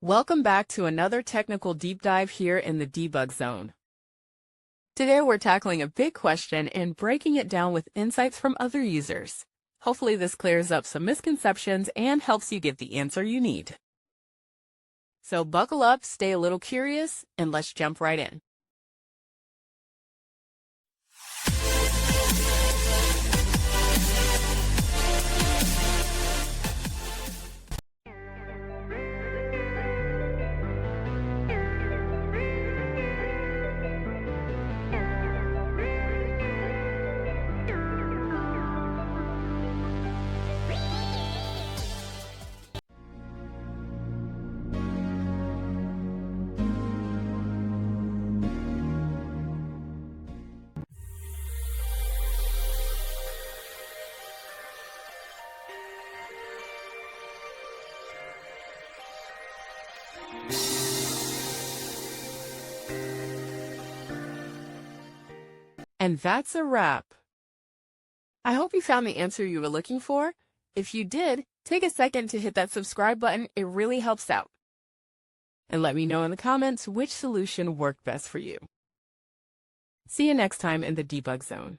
Welcome back to another technical deep dive here in the debug zone. Today we're tackling a big question and breaking it down with insights from other users. Hopefully this clears up some misconceptions and helps you get the answer you need. So buckle up, stay a little curious, and let's jump right in. And that's a wrap. I hope you found the answer you were looking for. If you did, take a second to hit that subscribe button. It really helps out. And let me know in the comments which solution worked best for you. See you next time in the debug zone.